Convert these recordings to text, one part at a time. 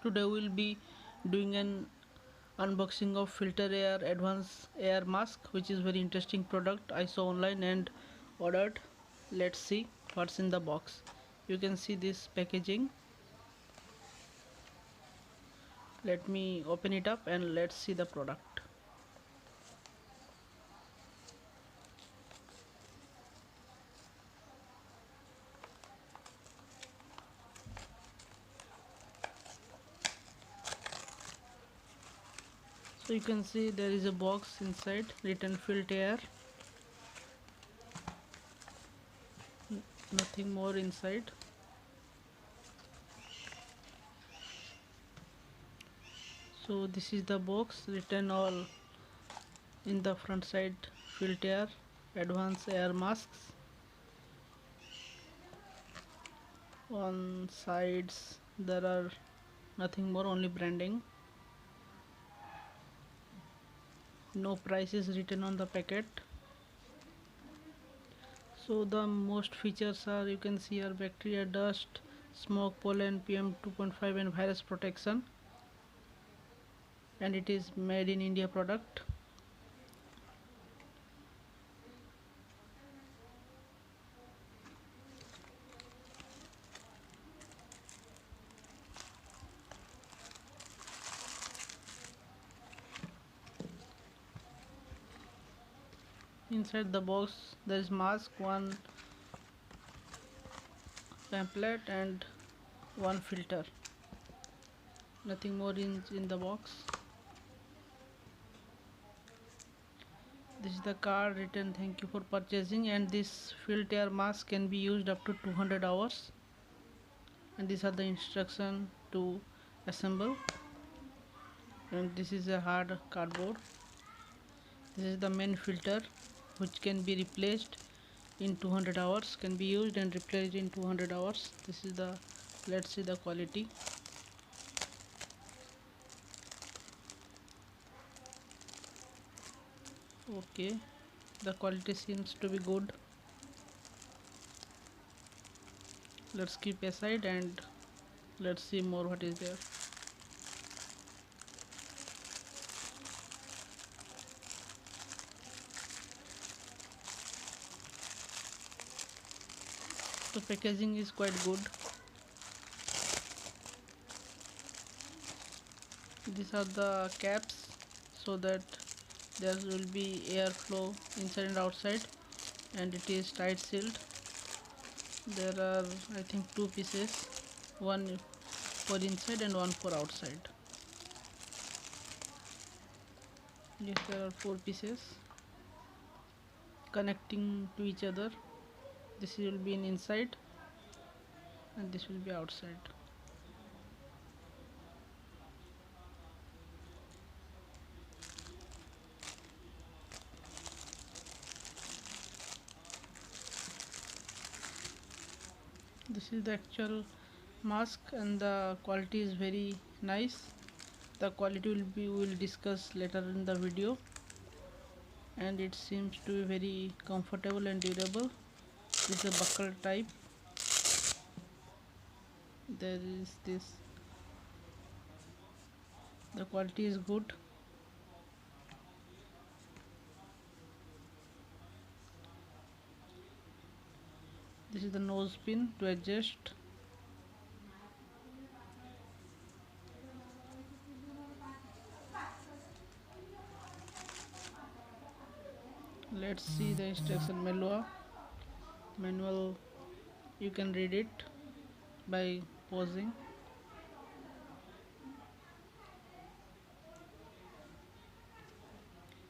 Today we'll be doing an unboxing of filtair-advance-air-mask, which is very interesting product I saw online and ordered. Let's see what's in the box. You can see this packaging. Let me open it up and let's see the product. So you can see there is a box inside written Filtair. Nothing more inside. So this is the box written all in the front side, Filtair Advanced Air Masks. On sides there are nothing more, only branding. No price is written on the packet. So the most features are, you can see, are bacteria, dust, smoke, pollen, PM 2.5 and virus protection, and it is made in India product. Inside the box there is mask, one pamphlet and one filter. Nothing more in the box. This is the card written thank you for purchasing, and this Filtair mask can be used up to 200 hours, and these are the instruction to assemble. And this is a hard cardboard. This is the main filter, which can be replaced in 200 hours, can be used and replaced in 200 hours. This is the, let's see the quality. Okay, the quality seems to be good. Let's keep aside and let's see more what is there. The packaging is quite good. These are the caps, so that there will be airflow inside and outside, and it is tight sealed. There are, I think, two pieces, one for inside and one for outside. Yes, there are four pieces connecting to each other. This will be in inside and this will be outside. This is the actual mask and the quality is very nice. The quality will discuss later in the video, and it seems to be very comfortable and durable. This is a buckle type. There is this, the quality is good. This is the nose pin to adjust. Let's see the instruction manual. You can read it by pausing.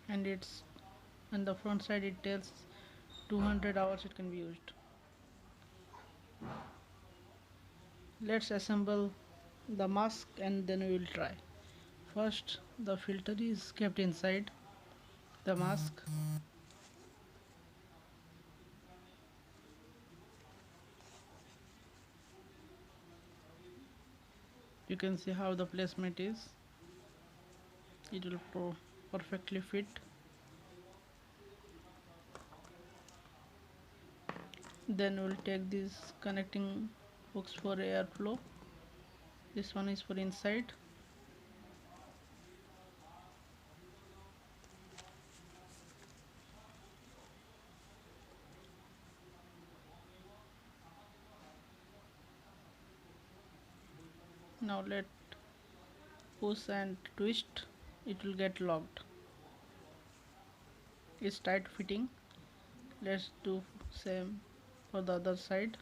And it's on the front side, it tells 200 hours it can be used. Let's assemble the mask and then we will try. First, the filter is kept inside the mask. You can see how the placement is. It will perfectly fit. Then we'll take these connecting hooks for airflow. This one is for inside. Now let push and twist, it will get locked. It's tight fitting. Let's do same for the other side.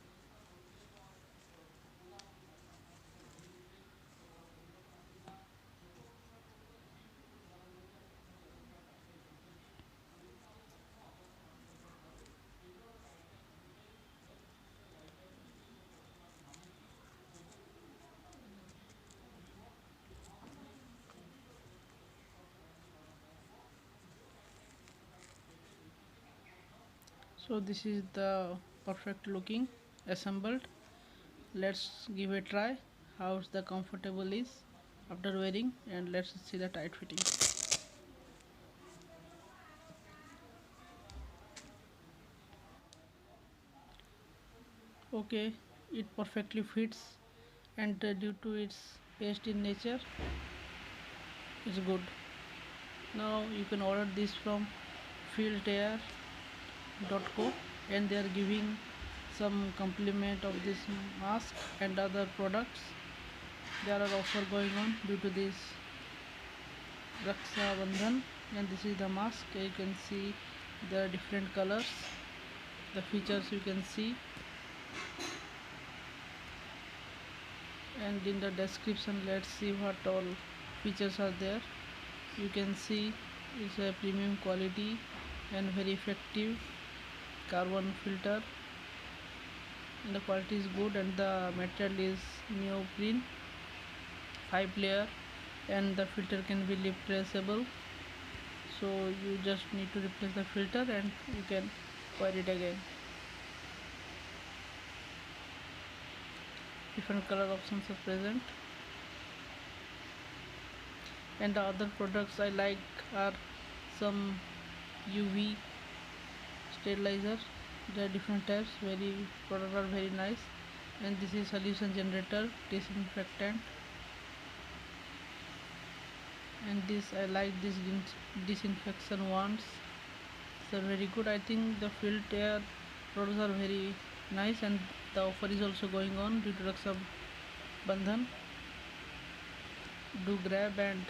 So this is the perfect looking assembled. Let's give a try how the comfortable is after wearing, and let's see the tight fitting. Okay, it perfectly fits, and due to its paste in nature, it's good. Now you can order this from filtair.co, and they are giving some compliment of this mask and other products. There are offer going on due to this Raksha Bandhan, and this is the mask. You can see the different colors, the features you can see, and in the description let's see what all features are there. You can see it's a premium quality and very effective carbon filter, and the quality is good, and the material is neoprene 5 layer, and the filter can be replaceable, so you just need to replace the filter and you can wear it again. Different color options are present, and the other products I like are some UV sterilizer. There are different types, very products are very nice, and this is solution generator disinfectant, and this I like this disinfection wands. They're very good. I think the Filtair products are very nice, and the offer is also going on due to Raksha Bandhan. Do grab and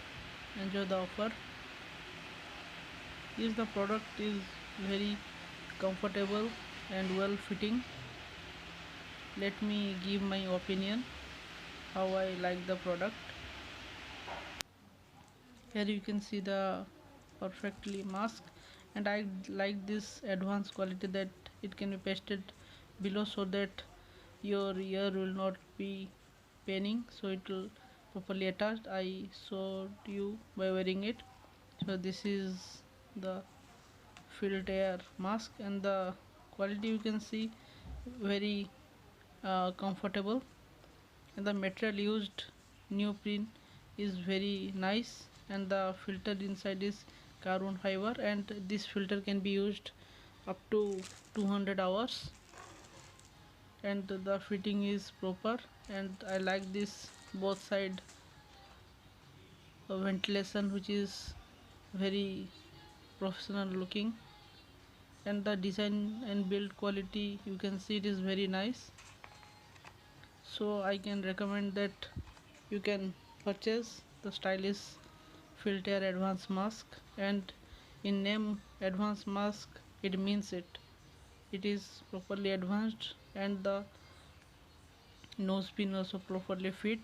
enjoy the offer. Yes, the product is very comfortable and well fitting. Let me give my opinion how I like the product. Here you can see the perfectly mask, and I like this advanced quality that it can be pasted below so that your ear will not be paining, so it will properly attached. I showed you by wearing it. So this is the Filtair mask, and the quality you can see very comfortable, and the material used neoprene is very nice, and the filter inside is carbon fiber, and this filter can be used up to 200 hours, and the fitting is proper, and I like this both side ventilation, which is very professional looking, and the design and build quality you can see it is very nice. So I can recommend that you can purchase the stylish Filtair advanced mask, and in name advanced mask it means it is properly advanced, and the nose pin also properly fit.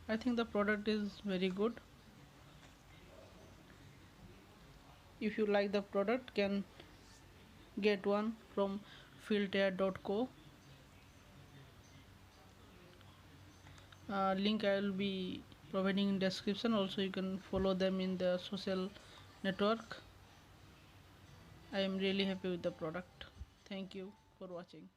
I think the product is very good. If you like the product, can get one from filtair.co. Link I will be providing in description. Also you can follow them in the social network. I am really happy with the product. Thank you for watching.